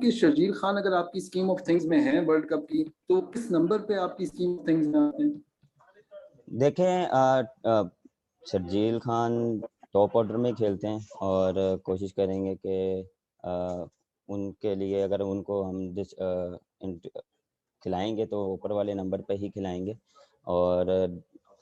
कि शर्जील खान अगर आपकी स्कीम ऑफ थिंग्स में है वर्ल्ड कप की, तो किस नंबर पे आपकी स्कीम ऑफ थिंग्स में आते हैं? देखें शर्जील खान टॉप ऑर्डर में खेलते हैं और कोशिश करेंगे कि उनके लिए अगर उनको हम खिलाएँगे तो ऊपर वाले नंबर पे ही खिलाएँगे और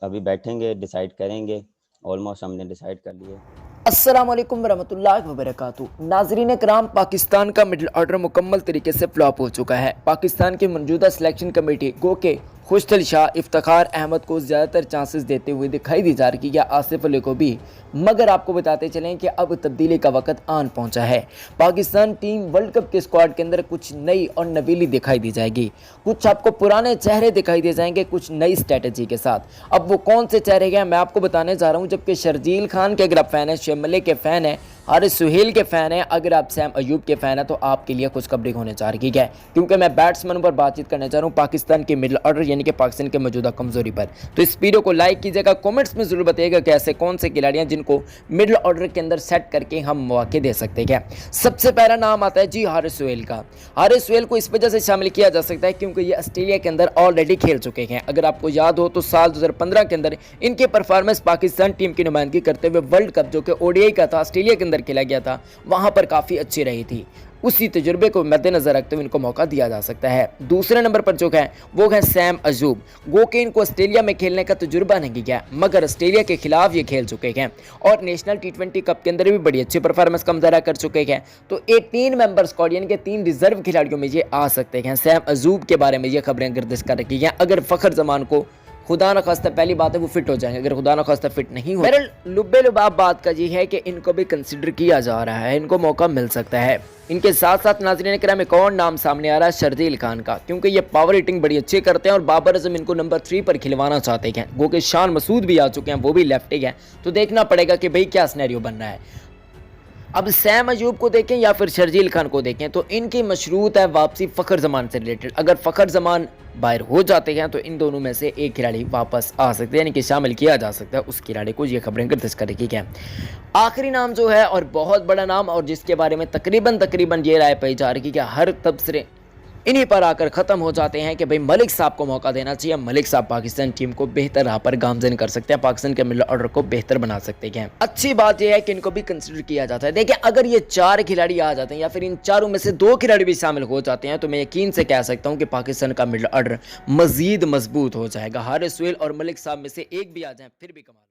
अभी बैठेंगे, डिसाइड करेंगे। ऑलमोस्ट हमने डिसाइड कर लिया है। अस्सलाम वालेकुम वरहमतुल्लाहि वबरकातुहू। नाजरीन कराम, पाकिस्तान का मिडिल ऑर्डर मुकम्मल तरीके से फ्लॉप हो चुका है। पाकिस्तान की मौजूदा सिलेक्शन कमेटी गो के खुशदिल शाह, इफ्तिखार अहमद को ज़्यादातर चांसेस देते हुए दिखाई दी जा रही है, या आसिफ अली को भी। मगर आपको बताते चलें कि अब तब्दीली का वक्त आन पहुंचा है। पाकिस्तान टीम वर्ल्ड कप के स्क्वाड के अंदर कुछ नई और नवीली दिखाई दी जाएगी। कुछ आपको पुराने चेहरे दिखाई दे जाएंगे कुछ नई स्ट्रेटजी के साथ। अब वो कौन से चेहरे हैं मैं आपको बताने जा रहा हूँ। जबकि शर्जील खान के अगर आप फ़ैन हैं, शुएब मलिक के फ़ैन हैं, हारिस सुहेल के फ़ैन हैं, अगर आप सैम अयूब के फ़ैन हैं, तो आपके लिए खुशखबरी होने जा रही है, क्योंकि मैं बैट्समैनों पर बातचीत करने जा रहा हूँ पाकिस्तान के मिडिल ऑर्डर यानी कि पाकिस्तान के मौजूदा कमजोरी पर। तो इस वीडियो को लाइक कीजिएगा, कमेंट्स में जरूर बताइएगा कि ऐसे कौन से खिलाड़ी हैं जिनको मिडिल ऑर्डर के अंदर सेट करके हम मौके दे सकते हैं। सबसे पहला नाम आता है जी हारिस सुहेल का। हारिस सुहेल को इस वजह से शामिल किया जा सकता है क्योंकि ये ऑस्ट्रेलिया के अंदर ऑलरेडी खेल चुके हैं। अगर आपको याद हो तो साल 2015 के अंदर इनके परफॉर्मेंस पाकिस्तान टीम की नुमाइंदगी करते हुए वर्ल्ड कप जो कि ओडीआई का था, ऑस्ट्रेलिया के अंदर खेला गया था, वहां पर काफी अच्छी रही थी। उसी तजुर्बे को मद्देनजर रखते हुए इनको मौका दिया जा सकता है। दूसरे नंबर पर जो है वो है सैम अयूब। गो के इनको ऑस्ट्रेलिया में खेलने का तजुर्बा नहीं किया, मगर ऑस्ट्रेलिया के खिलाफ ये खेल चुके हैं और नेशनल टी20 कप के अंदर भी बड़ी अच्छी परफॉर्मेंस का मुजाहरा कर चुके हैं। तो 18 मेंबर स्क्वाड यानी कि 3 रिजर्व खिलाड़ियों में ये आ सकते हैं। सैम अयूब के बारे में ये खबरें गर्दिश कर रखी हैं। अगर फखर जमान को खुदा न खास्ता, पहली बात है वो फिट हो जाएंगे, अगर खुदा न खास्ता फिट नहीं हो, मेरे लुब्बे लुबाब बात का ये है कि इनको भी कंसिडर किया जा रहा है, इनको मौका मिल सकता है। इनके साथ साथ नाज़रीन किराम एक और नाम सामने आ रहा है शर्जील खान का, क्योंकि ये पावर हिटिंग बड़ी अच्छी करते हैं और बाबर आजम इनको नंबर 3 पर खिलवाना चाहते हैं। गो के शान मसूद भी आ चुके हैं, वो भी लेफ्टी हैं। तो देखना पड़ेगा कि भाई क्या सिनेरियो बन रहा है। अब सैम अयूब को देखें या फिर शर्जील खान को देखें, तो इनकी मशरूत है वापसी फ़खर जमान से रिलेटेड। अगर फ़खर जमान बाहर हो जाते हैं तो इन दोनों में से एक खिलाड़ी वापस आ सकते हैं, यानी कि शामिल किया जा सकता है उस खिलाड़ी को। ये खबरें गर्दिश कर रही हैं। आखिरी नाम जो है और बहुत बड़ा नाम, और जिसके बारे में तकरीबन ये राय पाई जा रही है कि हर तबसरे इन्हीं पर आकर ख़त्म हो जाते हैं कि भाई मलिक साहब को मौका देना चाहिए। मलिक साहब पाकिस्तान टीम को बेहतर राह पर गामजन कर सकते हैं, पाकिस्तान के मिडिल ऑर्डर को बेहतर बना सकते हैं। अच्छी बात यह है कि इनको भी कंसिडर किया जाता है। देखिए, अगर ये 4 खिलाड़ी आ जाते हैं या फिर इन चारों में से 2 खिलाड़ी भी शामिल हो जाते हैं, तो मैं यकीन से कह सकता हूँ कि पाकिस्तान का मिडिल ऑर्डर मजीद मजबूत हो जाएगा। हारिस सुहेल और मलिक साहब में से एक भी आ जाए फिर भी कमाल।